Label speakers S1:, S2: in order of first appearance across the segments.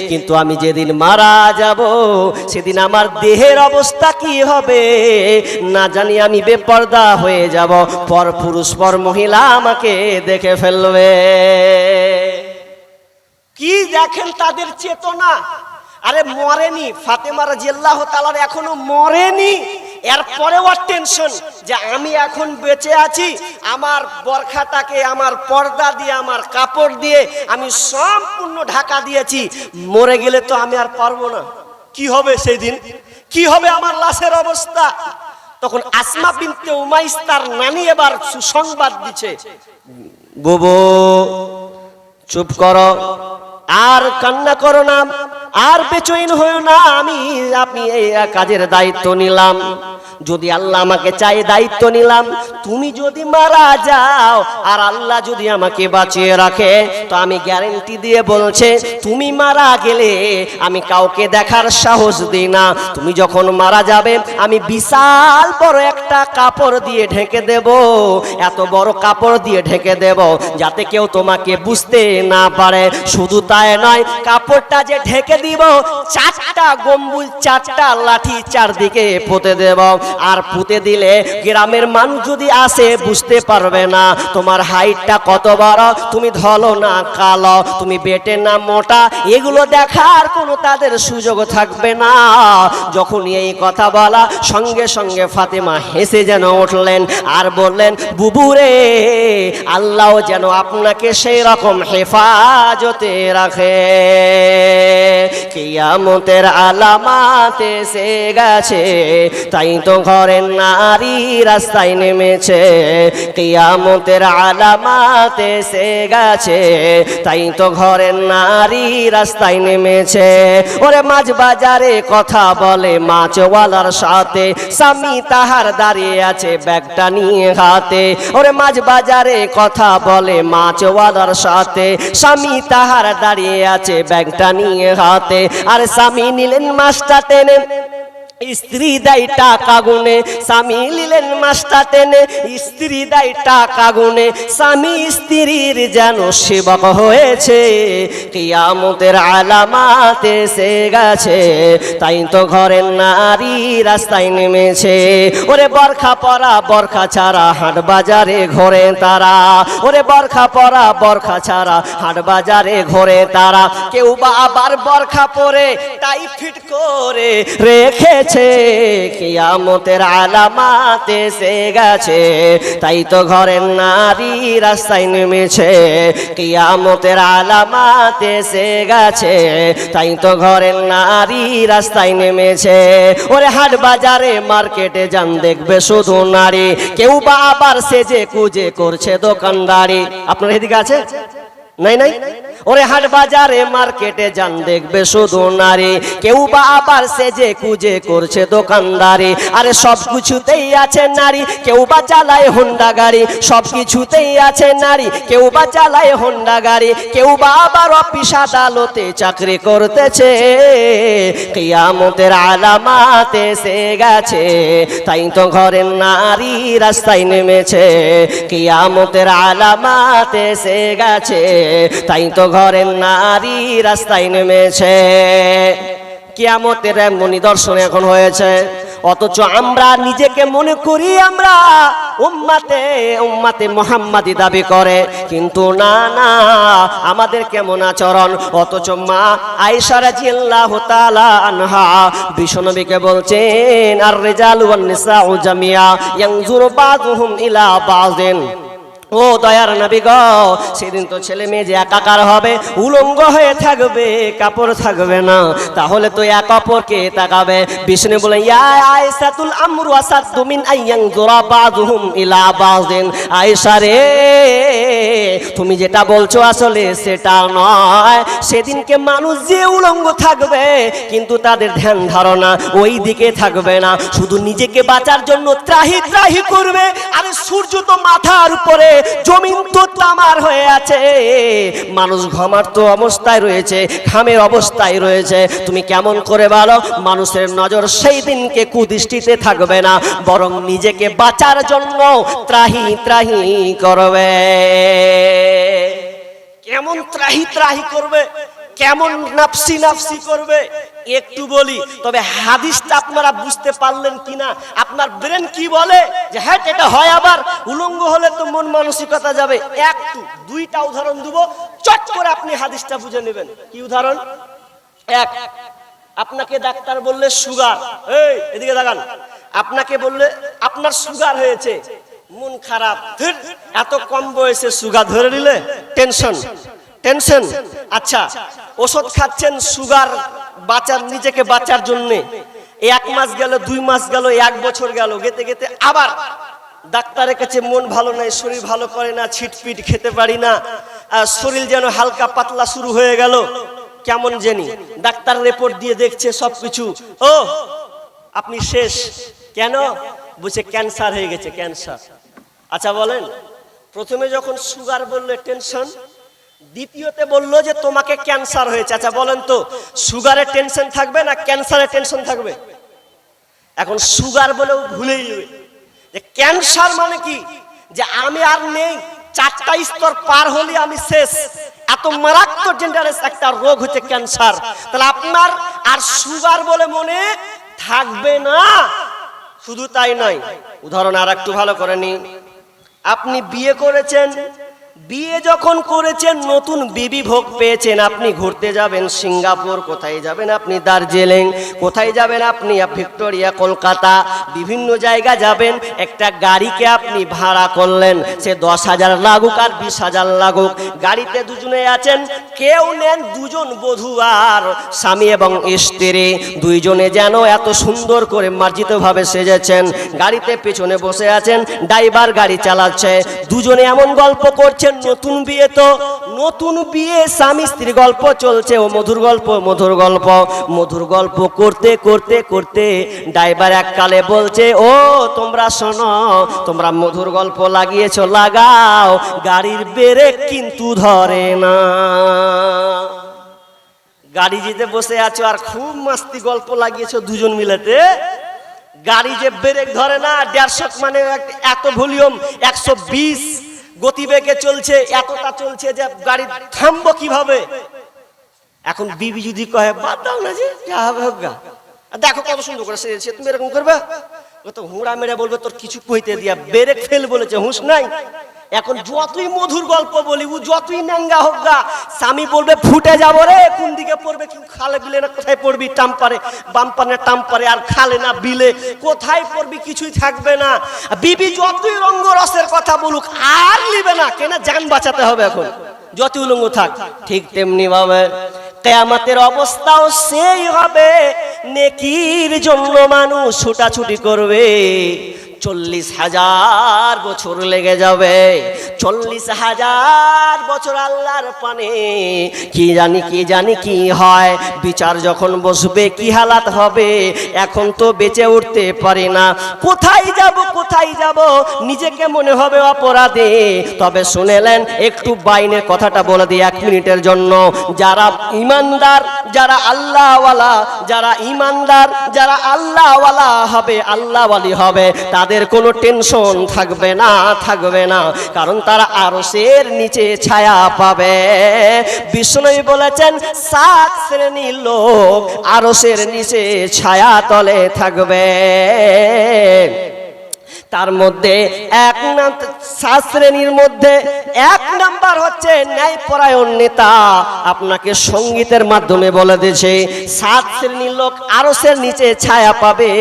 S1: কিন্তু আমি যেদিন মারা যাব সেদিন আমার দেহের অবস্থা কি হবে না জানি, আমি বেপরদা হয়ে যাব, পর পুরুষ পর মহিলা আমাকে দেখে ফেলবে। কি দেখেন তাদের চেতনা। আরে মরেনি, ফাতেমা রাদিয়াল্লাহু তাআলা এখনো মরেনি, এরপরেও টেনশন যে আমি এখন বেঁচে আছি, আমার বরখাটাকে আমার পর্দা দিয়ে আমার কাপড় দিয়ে আমি সম্পূর্ণ ঢাকা দিয়েছি, মরে গেলে তো আমি আর পারবো না, কি হবে সেই দিন, কি হবে আমার লাশের অবস্থা। তখন আসমা বিনতে উমাইস তার নানি এবার সুসংবাদ দিচ্ছে, বুবু চুপ করো, আর কান্না করো না, আর বেচৈন হয়েও না, আপনি এই কাজের দায়িত্ব নিলাম, যদি আল্লাহ আমাকে চাই দায়িত্ব নিলাম, তুমি যদি মারা যাও আর আল্লাহ যদি আমাকে বাঁচিয়ে রাখে তো আমি গ্যারান্টি দিয়ে বলছে তুমি মারা গেলে আমি কাউকে দেখার সাহস দিই না, তুমি যখন মারা যাবে আমি বিশাল বড় একটা কাপড় দিয়ে ঢেকে দেব, এত বড় কাপড় দিয়ে ঢেকে দেব যাতে কেউ তোমাকে বুঝতে না পারে। শুধু তাই নয়, কাপড়টা যে ঢেকে দিব, চারটা গম্বুজ, চারটা লাঠি চারদিকে পুঁতে দেব, আর পুঁতে দিলে গ্রামের মানুষ যদি আসে বুঝতে পারবে না তোমার হাইটটা কত বড়, তুমি ধলো না কালো, তুমি বেটে না মোটা, এগুলো দেখার কোনো তাদের সুযোগ থাকবে না। যখন এই কথা বলা সঙ্গে সঙ্গে ফাতেমা হেসে যেন উঠলেন আর বললেন, বুবুরে আল্লাহ যেন আপনাকে সেই রকম হেফাজতে রাখে। কিয়ামতের আলামাত এসে গেছে, তাই তো ঘরের নারী রাস্তায় নেমেছে, কিয়ামতের আলামাত এসে গেছে, তাই তো ঘরের নারী রাস্তায় নেমেছে। ওরে মাছ বাজারে কথা বলে মাছওয়ালার সাথে, স্বামী তাহার দাঁড়িয়ে আছে ব্যাগটা নিয়ে হাতে। ওরে মাছ বাজারে কথা বলে মাছওয়ালার সাথে, স্বামী তাহার দাঁড়িয়ে আছে ব্যাগটা নিয়ে হাতে। আর স্বামী নিলেন মাছটা টেনে, স্ত্রী দেয় টাকা গুনে, স্বামী নিলেন মাছটা টেনে, স্ত্রী দেয় টাকা গুনে, স্বামী স্ত্রীর যেন সেবক হয়েছে। কিয়ামতের আলামাত এসে গেছে, তাই তো ঘরের নারী রাস্তায় নেমেছে। ওরে বরখা পরা বরখা ছাড়া হাট বাজারে ঘোরে তারা, ওরে বরখা পরা বরখা ছাড়া হাট বাজারে ঘোরে তারা। কেউ বা আবার বরখা পরে টাই ফিট করে রেখে, কিয়ামতের আলামাত এসে গেছে, তাই তো ঘরের নারী রাস্তায় নেমেছে। কিয়ামতের আলামাত এসে গেছে, তাই তো ঘরের নারী রাস্তায় নেমেছে। ওরে হাট বাজারে মার্কেটে যান দেখবে শুধু নারী, কেউ বা আবার সেজে কুজে করছে দোকানদারি। আপনার এদিকে আছে? নাই নাই। ওরে হাট বাজারে মার্কেটে যান দেখবে শুধু নারী, কেউ বা আবার সেজে কুজে করছে দোকানদারি। আরে সব কিছুতেই আছে নারী, কেউ বা চালায় হোন্ডা গাড়ি, সব কিছুতেই আছে নারী, কেউ বা চালায় হোন্ডা গাড়ি, কেউ বা আবার অফিস আদালতে চাকরি করতেছে। কিয়ামতের আলামাত এসে গেছে, তাই তো ঘরের নারী রাস্তায় নেমেছে। কিয়ামতের আলামাত এসে গেছে, তাই তো ঘরের নারী রাস্তায় নেমেছে। কিয়ামতের এমন নিদর্শন এখন হয়েছে, অথচ আমরা নিজেকে মনে করি আমরা উম্মাতে মুহাম্মাদি দাবি করে, কিন্তু না না, আমাদের কেমন আচরণ। অথচ মা আয়েশা রাদিয়াল্লাহু তাআলা আনহা বিশ্বনবীকে বলছেন, আর রিজালু ওয়ান নিসাউ জামিয়া ইয়ানজুরু বাযুহুম ইলা বাযিন। ও দয়ার নবী গো, সেদিন তো ছেলে মেয়ে যে একাকার হবে, উলঙ্গ হয়ে থাকবে, কাপড় থাকবে না, তাহলে তো এক অপরকে তাকাবে। বিষ্ণু বলে, ইয়া আয়েশাতুল আমরু আসাদু মিন আইয়ানজুরা বাযুহুম ইলা বাযিন। আয়েশা রে, তুমি যেটা বলছো আসলে সেটা নয়। সেদিনকে মানুষ যে উলঙ্গ থাকবে, কিন্তু তাদের ধ্যান ধারণা ওই দিকে থাকবে না, শুধু নিজেকে বাঁচার জন্য ত্রাহি ত্রাহি করবে। আরে সূর্য তো মাথার উপরে, জমিন তো তামার হয়ে আছে, মানুষ ঘুমার্ত অবস্থায় রয়েছে, ঘামের অবস্থায় রয়েছে। তুমি কেমন করে বলো মানুষের নজর সেই দিনকে কুদৃষ্টিতে থাকবে না, বরং নিজেকে বাঁচার জন্য ত্রাহি ত্রাহি করবে। কেমন ত্রাহি ত্রাহি করবে? কেমন নাফসি নাফসি করবে একটু বলি, তবে হাদিসটা আপনারা বুঝতে পারলেন কিনা, আপনার ব্রেন কি বলে যে হ্যাঁ এটা হয়, আবার উলঙ্গ হলে তো মন মানসিকতা যাবে। একটু দুইটা উদাহরণ দেব, চট করে আপনি হাদিসটা বুঝে নেবেন। কি উদাহরণ? এক, আপনাকে ডাক্তার বললে সুগার, এই এদিকে তাকান, আপনাকে বললে আপনার সুগার হয়েছে, মন খারাপ, এত কম বয়সে সুগার ধরে নিলে, টেনশন টেনশন। আচ্ছা, ওষুধ খাচ্ছেন সুগার বাঁচার, নিজেকে বাঁচার জন্য, 1 মাস গেল, 2 মাস গেল, 1 বছর গেল, গেতে গেতে আবার ডাক্তারের কাছে মন ভালো নাই, শরীর ভালো করে না, ছিটপিট খেতে পারি না, শরীর যেন হালকা পাতলা শুরু হয়ে গেল, কেমন জানি, ডাক্তার রিপোর্ট দিয়ে দেখছে সবকিছু, ও আপনি শেষ। কেন? বুঝে ক্যান্সার হয়ে গেছে, ক্যান্সার। আচ্ছা বলেন, প্রথমে যখন সুগার বললে টেনশন, দ্বিতীয়তে বললো যে তোমাকে ক্যান্সার হয়েছে। আচ্ছা বলেন তো, সুগারের টেনশন থাকবে না ক্যান্সারের টেনশন থাকবে? এখন সুগার বলেও ভুলেই যাবে যে ক্যান্সার মানে কি, যে আমি আর নেই, 4টা স্তর পার হলে আমি শেষ, এত মারাত্মক ডেঞ্জারাস একটা রোগ হচ্ছে ক্যান্সার। তাহলে আপনার আর সুগার বলে মনে থাকবে না। শুধু তাই নয়, উদাহরণ আর একটু ভালো করে নি, আপনি বিয়ে করেছেন, বিয়ে যখন করেছেন নতুন বিবি ভোগ পেয়েছেন, আপনি ঘুরতে যাবেন সিঙ্গাপুর, কোথায় যাবেন আপনি দার্জিলিং, কোথায় যাবেন আপনি ভিক্টোরিয়া, কলকাতা, বিভিন্ন জায়গা যাবেন, একটা গাড়িকে আপনি ভাড়া করলেন, সে 10,000 লাগুক আর 20,000 লাগুক, গাড়িতে দুজনে আছেন, কেউ নেন দুজন বধূ আর স্বামী এবং স্ত্রী, দুইজনে যেন এত সুন্দর করে মার্জিতভাবে সেজেছেন, গাড়িতে পেছনে বসে আছেন, ড্রাইভার গাড়ি চালাচ্ছে, দুজনে এমন গল্প করছেন, নতুন বিয়ে তো, নতুন বিয়ে, স্বামী স্ত্রী গল্প চলছে, ও মধুর গল্প, মধুর গল্প, মধুর গল্প করতে করতে করতে ড্রাইভার এককালে বলছে, ও তোমরা শোনো, তোমরা মধুর গল্প লাগিয়েছো, লাগাও, গাড়ির ব্রেক কিন্তু ধরে না। গাড়ি যেতে বসে আছো আর খুব মাস্তি গল্প লাগিয়েছো দুজন মিলেতে, গাড়ি যে ব্রেক ধরে না, 150 মানে এত ভলিউম, 120 গতিবেগে চলছে, এতটা চলছে যে গাড়ি থামবো কিভাবে? এখন বিবি যদি কহে বাদ দাও না, যে যা হবে হোক গা, দেখো কত সুন্দর করে সে, তুমি এরকম করবে, ও তো হুঁড়া মেরে বলবে তোর কিছু কইতে দিয়া, ব্রেক ফেল বলেছে, হুঁশ নাই। এখন যতই মধুর গল্প বলি, ও যতই ন্যাঙ্গা হোক গা, স্বামী বলবে ফুটে যাবো রে, কোন দিকে পড়বে, কি খালে বিলে না কোথায় পড়বি, টাম্পারে, বাম্পারে টাম্পারে, আর খালে না বিলে, কোথায় পড়বি কিছুই থাকবে না। বিবি যতই রঙ্গরসের কথা বলুক আর নিবে না, কেন জান বাঁচাতে হবে, এখন যতই উলঙ্গ থাক। ঠিক তেমনি ভাবে কিয়ামতের অবস্থাও সেই হবে, নেকির জন্য মানুষ ছুটাছুটি করবে, 40,000 বছর লেগে যাবে, 40,000 বছর আল্লাহর পানে, কি জানি কি হয়, বিচার যখন বসবে কি হালাত হবে, এখন তো বেঁচে উঠতে পারি না, কোথায় যাব, নিজেকে মনে হবে অপরাধী। তবে শুনেলেন, একটু বাইনের কথাটা বলে দিই 1 মিনিটের জন্য, যারা ইমানদার, যারা আল্লাহওয়ালা, যারা ইমানদার, যারা আল্লাহওয়ালা হবে, আল্লাহওয়ালি হবে, তাদের কোনো টেনশন থাকবে না, কারণ তারা আরশের নিচে ছায়া পাবে। বিষ্ণু বলেছেন 7 শ্রেণীর লোক আরশের নিচে ছায়া তলে থাকবে, তার মধ্যে 7 শ্রেণীর মধ্যে 1 নাম্বার হচ্ছে ন্যায়পরায়ণ নেতা। আপনাকে সঙ্গীতের মাধ্যমে বলে দিয়েছে 7 শ্রেণীর লোক আরশের নিচে ছায়া পাবে।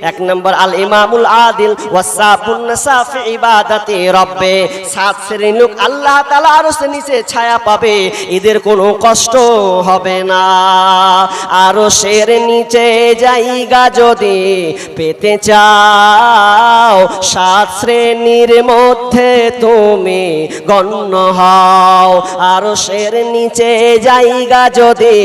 S1: 1 নাম্বার আল ইমামুল আদিল ওয়াসাফুন নাসা ফি ইবাদাতি রব্বে। 7 শ্রেণীর লোক আল্লাহ তাআলা আরশের নিচে ছায়া পাবে, এদের কোনো কষ্ট হবে না। আরশের নিচে জায়গা যদি পেতে চাও, 7 শ্রেণীর মধ্যে তুমি গণ্য হও। আরশের নিচে জায়গা যদি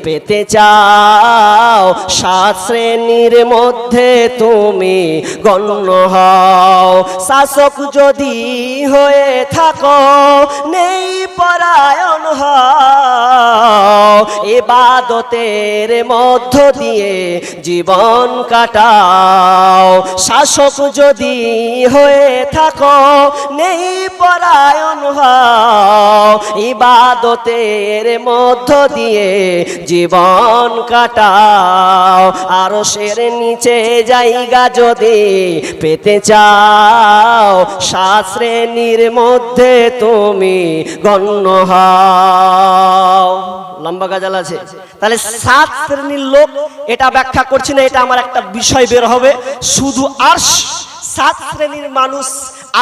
S1: পেতে চাও, 7 শ্রেণীর মধ্যে তুমি গণ্য হও। শাসক যদি হয়ে থাকো, নেই পরায়ণ হও। ইবাদতের মধ্য দিয়ে জীবন কাটাও। শাসক যদি হয়ে থাকো নেই পরায়ণ হও, ইবাদতের মধ্য দিয়ে জীবন কাটাও। আরশের নিচে জায়গা যদি পেতে চাও, 7 শ্রেণীর মধ্যে তুমি গণ্য হও। লম্বা গাজাল আছে, তাহলে 7 শ্রেণীর লোক, এটা ব্যাখ্যা করছি না, এটা আমার একটা বিষয় বের হবে। শুধু আরশ 7 শ্রেণীর মানুষ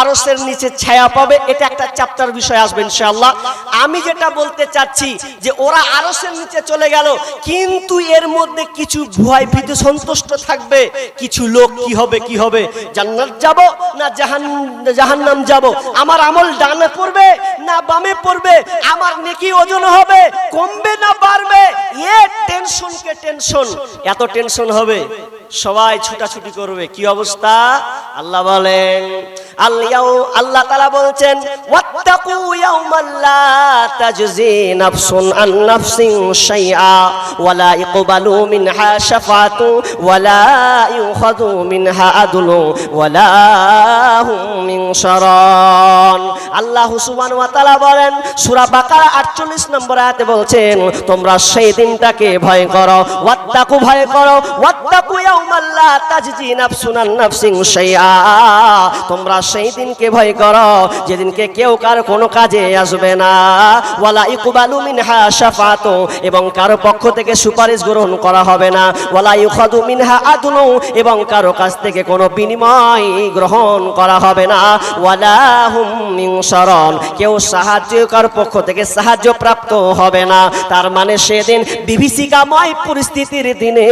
S1: আরশের নিচে ছায়া পাবে, এটা একটা চ্যাপ্টার বিষয় আসবে ইনশাআল্লাহ। আমি যেটা বলতে চাচ্ছি যে ওরা আরশের নিচে চলে গেল, কিন্তু এর মধ্যে কিছু ভয় ভীতি সন্তুষ্ট থাকবে। কিছু লোক কি হবে, জান্নাত যাব না জাহান্নাম যাব, আমার আমল ডানে পড়বে না বামে পড়বে, আমার নেকি ওজন হবে কমবে না বাড়বে, এ টেনশনকে টেনশন, এত টেনশন হবে, সবাই ছুটাছুটি করবে। কি অবস্থা? আল্লাহ বলেন, আল্লাহ তাআলা বলছেন, ওয়াত্তাকু ইয়াওমান লা তাজজি নাফসুন আন নাফসিন শাইআ ওয়ালা ইকবালু মিনহা শাফাআতু ওয়ালা ইউখাযু মিনহা আদলু ওয়ালা হুম মিনশারান। আল্লাহ সুবহানাহু ওয়া তাআলা বলেন সূরা বাকারা 48 নম্বর আয়াতে বলছেন, তোমরা সেই দিনটাকে ভয় করো, ওয়াত্তাকু ভয় করো, ওয়াত্তাকু ইয়াওমান লা তাজজি নাফসুন আন নাফসিন শাইআ, তোমরা সেই দিনকে ভয় করো যেদিনকে কেউ কার কোনো কাজে আসবে না, ওয়ালা ইকবালু মিনহা শাফাআতু, এবং কারো পক্ষ থেকে সুপারিশ গ্রহণ করা হবে না, ওয়ালা ইউখাযু মিনহা আদলু, এবং কারো কাছ থেকে কোনো বিনিময় গ্রহণ করা হবে না, ওয়ালা হুম মিনশারান, কেউ সাহায্যকার পক্ষ থেকে সাহায্য প্রাপ্ত হবে না। তার মানে সেদিন বিভীষিকাময় পরিস্থিতির দিনে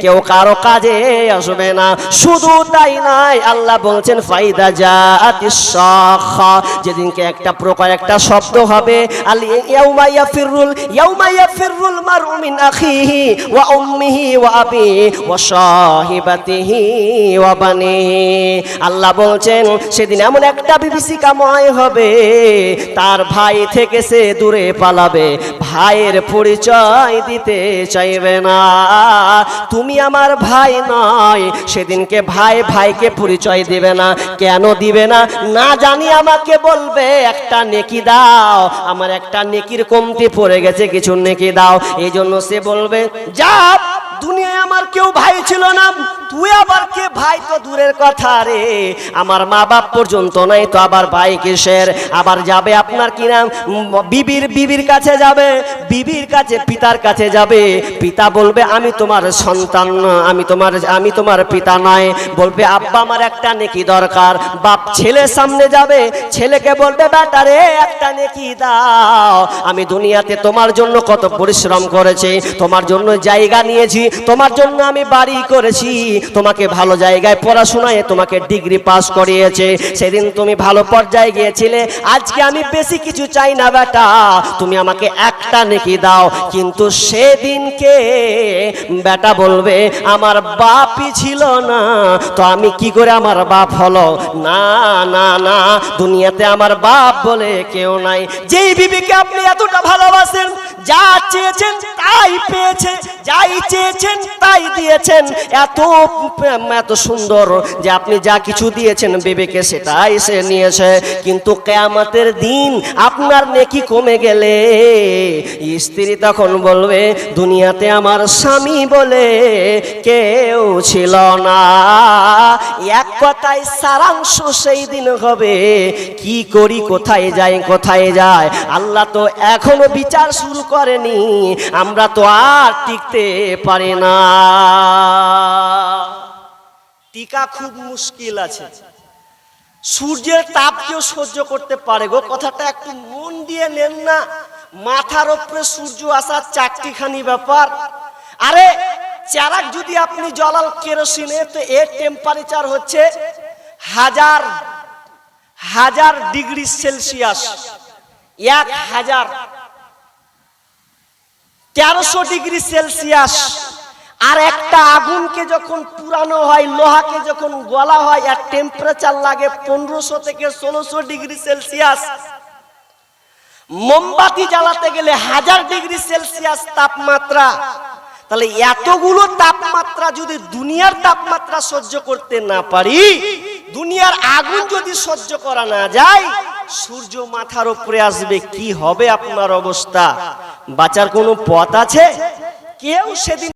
S1: কেউ কারো কাজে আসবে না। শুধু তাই নয়, আল্লাহ বলছেন ফাইদা জাআতিস সাখা, যেদিনকে একটা প্রকার একটা শব্দ হবে, আল ইয়াউমা ইয়াফিরুল মারউ মিন আখিহি ওয়া উম্মিহি ওয়া আবিহি ওয়া সাহিবাতিহি ওয়া বানিহি। আল্লাহ বলছেন সেদিন এমন একটা বিভীষিকাময় হবে, তার ভাই থেকে সে দূরে পালাবে, ভাইয়ের পরিচয় দিতে চাইবে না। তুমি আমার ভাই নয়, সেদিনকে ভাই ভাইকে পরিচয় দিবে না। কেন দিবে না? না জানি আমাকে বলবে একটা নেকি দাও, আমার একটা নেকির কমতি পড়ে গেছে, কিছু নেকি দাও। এই জন্য সে বলবে, যা দুনিয়ায় আমার কেউ ভাই ছিল না, তুই আবার কে ভাই? তো দূরের কথা রে, আমার মা বাপ পর্যন্ত নাই, তো আবার ভাই কিসের? আবার যাবে আপনার কি নাম, বিবির কাছে যাবে, বিবির কাছে পিতার কাছে যাবে, পিতা বলবে আমি তোমার সন্তান, আমি তোমার পিতা নয়, বলবে আব্বা আমার একটা নেকি দরকার। বাপ ছেলের সামনে যাবে, ছেলেকে বলবে বেটা রে একটা নেকি দাও, আমি দুনিয়াতে তোমার জন্য কত পরিশ্রম করেছি, তোমার জন্য জায়গা নিয়েছি, তোমার জন্য আমি বাড়ি করেছি, তোমাকে ভালো জায়গায় পড়াশোনায় তোমাকে ডিগ্রি পাস করিয়েছে, সেদিন তুমি ভালো পর্যায়ে গিয়েছিলে, আজকে আমি বেশি কিছু চাই না বেটা, তুমি আমাকে একটা নেকি দাও। কিন্তু সেদিনকে বেটা বলবে আমার বাপই ছিল না, তো আমি কি করে আমার বাপ হলো? না না না, দুনিয়াতে আমার বাপ বলে কেউ নাই। যেই বিবিকে আপনি এতটা ভালোবাসেন, যা চেয়েছেন তাই পেয়েছে, যাই চেয়েছেন তাই দিয়েছেন, এত সুন্দর যে আপনি যা কিছু দিয়েছেন বিবিকে সেটাই সে নিয়েছে। কিন্তু কিয়ামতের দিন আপনার নেকি কমে গেলে স্ত্রী তখন বলবে দুনিয়াতে আমার স্বামী বলে কেউ ছিল না। এক কথায় সারাংশ সেই দিন হবে কি করি, কোথায় যাই, কোথায় যায়। আল্লাহ তো এখনো বিচার শুরু করেনি, আমরা তো আর টিকতে পারি না। টিকা খুব মুশকিল আছে। সূর্যের তাপ কেউ সহ্য করতে পারে গো, কথাটা একটু মন দিয়ে নেন না। মাথার উপরে সূর্য আসার চারটিখানি ব্যাপার। আরে চারাক যদি আপনি জ্বালাল কেরোসিনে, তো এর টেম্পারেচার হচ্ছে 1000 ডিগ্রি সেলসিয়াস, 1300 ডিগ্রি সেলসিয়াস। আর একটা আগুনকে যখন পুরানো হয়, লোহাকে যখন গলা হয়, আর টেম্পারেচার লাগে 1500 থেকে 1600 ডিগ্রি সেলসিয়াস। মোমবাতি জ্বালাতে গেলে 1000 ডিগ্রি সেলসিয়াস তাপমাত্রা। তাহলে এতগুলো তাপমাত্রা যদি দুনিয়ার তাপমাত্রা সহ্য করতে না পারি, দুনিয়ার আগুন যদি সহ্য করা না যায়, সূর্য মাথার উপরে আসবে, কি হবে আপনার অবস্থা? বাঁচার কোনো পথ আছে? কেউ সেদিন